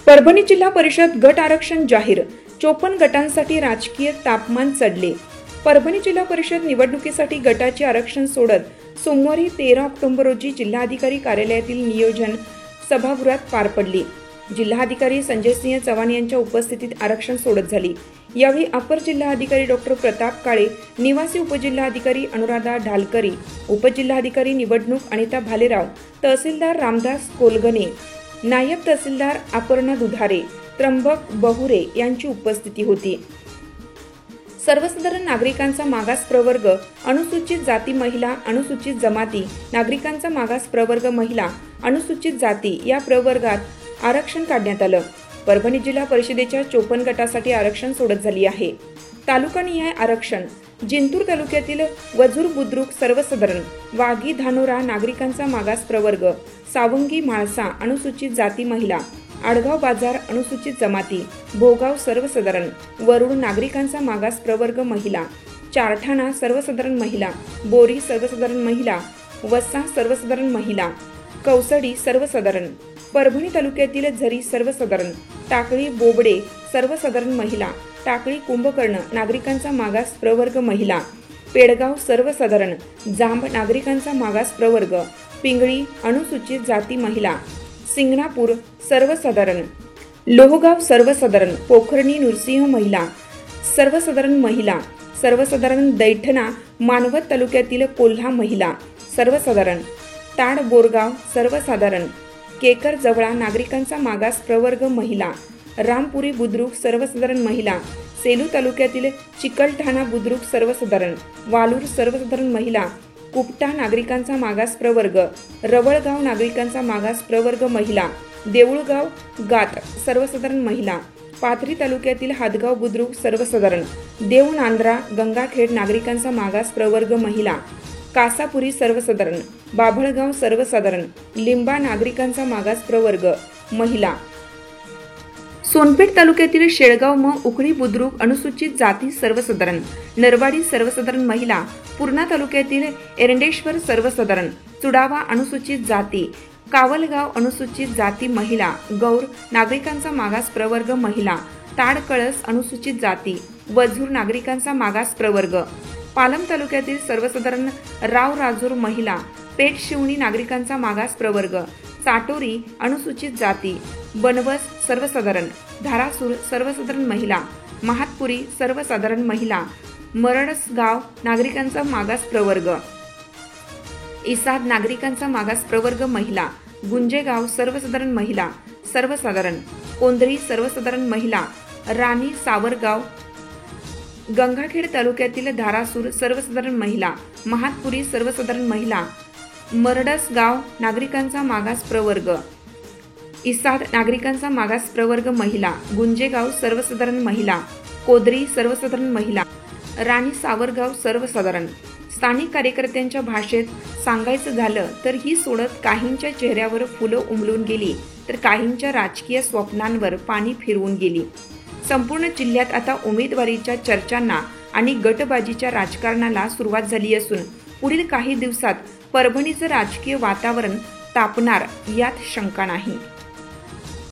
परभणी जिल्हा परिषद गट आरक्षण जाहीर, 54 गटांसाठी राजकीय तापमान चढले। परभणी जिल्हा परिषद निवडणुकीसाठी गटाचे आरक्षण सोडत सोमवारी 13 ऑक्टोबर रोजी जिल्हाधिकारी कार्यालयातील नियोजन सभागृहात पार पडली। जिल्हाधिकारी संजय सिंह चव्हाण यांच्या उपस्थितीत आरक्षण सोडत झाली। यावेळी अपर जिल्हाधिकारी डॉक्टर प्रताप काळे, निवासी उपजिल्हाधिकारी अनुराधा ढालकरी, उपजिल्हाधिकारी निवडणूक अनिता भालेराव, तहसीलदार रामदास कोलगणे, नायब तहसीलदार अपर्णा दुधारे, त्र्यंबक बहुरे यांची उपस्थिती होती। सर्वसाधारण नागरिकांचा मागास प्रवर्ग, अनुसूचित जाती महिला, अनुसूचित जमाती नागरिकांचा मागास प्रवर्ग महिला, अनुसूचित जाती या प्रवर्गात आरक्षण काढण्यात आलं। परभणी जिल्हा परिषदेच्या 54 गटासाठी आरक्षण सोडत झाली आहे। तालुकानिहाय आरक्षण, जिंतूर तालुक्यातील वझूर बुद्रुक सर्वसाधारण, वाघी धानोरा नागरिकांचा मागास प्रवर्ग, सावंगी म्हाळसा अनुसूचित जाती महिला, आडगाव बाजार अनुसूचित जमाती, भोगाव सर्वसाधारण, वरुड नागरिकांचा मागास प्रवर्ग महिला, चारठाणा सर्वसाधारण महिला, बोरी सर्वसाधारण महिला, वसा सर्वसाधारण महिला, कौसडी सर्वसाधारण, परभणी तालुक्यातील झरी सर्वसाधारण, टाकळी बोबडे सर्वसाधारण महिला, टाकळी कुंभकर्ण नागरिकांचा मागास प्रवर्ग महिला, पेडगाव सर्वसाधारण, जांब नागरिकांचा मागास प्रवर्ग, पिंगळी अनुसूचित जाती महिला, सिंगणापूर सर्वसाधारण, लोहगाव सर्वसाधारण, पोखर्णी नृसिंह महिला सर्वसाधारण महिला, सर्वसाधारण दैठणा मानवत तालुक्यातील कोल्हा महिला सर्वसाधारण, ताड बोरगाव सर्वसाधारण, केकर जवळा नागरिकांचा मागास प्रवर्ग महिला, रामपुरी बुद्रुक सर्वसाधारण महिला, सेलू तालुक्यातील चिकलठाणा बुद्रुक सर्वसाधारण, वालूर सर्वसाधारण महिला, कुपटा नागरिकांचा मागास प्रवर्ग, रवळगाव नागरिकांचा मागास प्रवर्ग महिला, देऊळगाव गात सर्वसाधारण महिला, पाथरी तालुक्यातील हादगाव बुद्रुक सर्वसाधारण, देवनांद्रा गंगाखेड नागरिकांचा मागास प्रवर्ग महिला, कासापुरी सर्वसाधारण, बाभळगाव सर्वसाधारण, लिंबा नागरिकांचा मागास प्रवर्ग महिला, सोनपेठ तालुक्यातील शेळगाव म उकळी बुद्रुक अनुसूचित जाती सर्वसाधारण, नरवाडी सर्वसाधारण महिला, पूर्णा तालुक्यातील एरंडेश्वर सर्वसाधारण, चुडावा अनुसूचित जाती, कावलगाव अनुसूचित जाती महिला, गौर नागरिकांचा मागास प्रवर्ग महिला, ताडकळस अनुसूचित जाती, वझूर नागरिकांचा मागास प्रवर्ग, पालम तालुक्यातील सर्वसाधारण राव राजूर महिला, पेठ शिवणी नागरिकांचा मागास प्रवर्ग, चाटोरी अनुसूचित जाती, बनवस सर्वसाधारण, धारासूर सर्वसाधारण महिला, महातपुरी सर्वसाधारण महिला, मरडसगाव नागरिकांचा मागास प्रवर्ग, इसाद नागरिकांचा मागास प्रवर्ग महिला, गुंजेगाव सर्वसाधारण महिला सर्वसाधारण, कोंदरी सर्वसाधारण महिला, राणी सावरगाव गंगाखेड तालुक्यातील धारासूर सर्वसाधारण महिला, महातपुरी सर्वसाधारण महिला, मरडसगाव नागरिकांचा मागास प्रवर्ग, इसाद नागरिकांचा मागास प्रवर्ग महिला, गुंजेगाव सर्वसाधारण महिला, कोदरी सर्वसाधारण महिला, राणी सावरगाव सर्वसाधारण। स्थानिक कार्यकर्त्यांच्या भाषेत सांगायचं झालं तर ही सोडत काहींच्या चेहऱ्यावर फुलं उमलून गेली तर काहींच्या राजकीय स्वप्नांवर पाणी फिरवून गेली। संपूर्ण जिल्ह्यात आता उमेदवारीच्या चर्चांना आणि गटबाजीच्या राजकारणाला सुरुवात झाली असून पुढील काही दिवसात परभणीचं राजकीय वातावरण तापणार यात शंका नाही।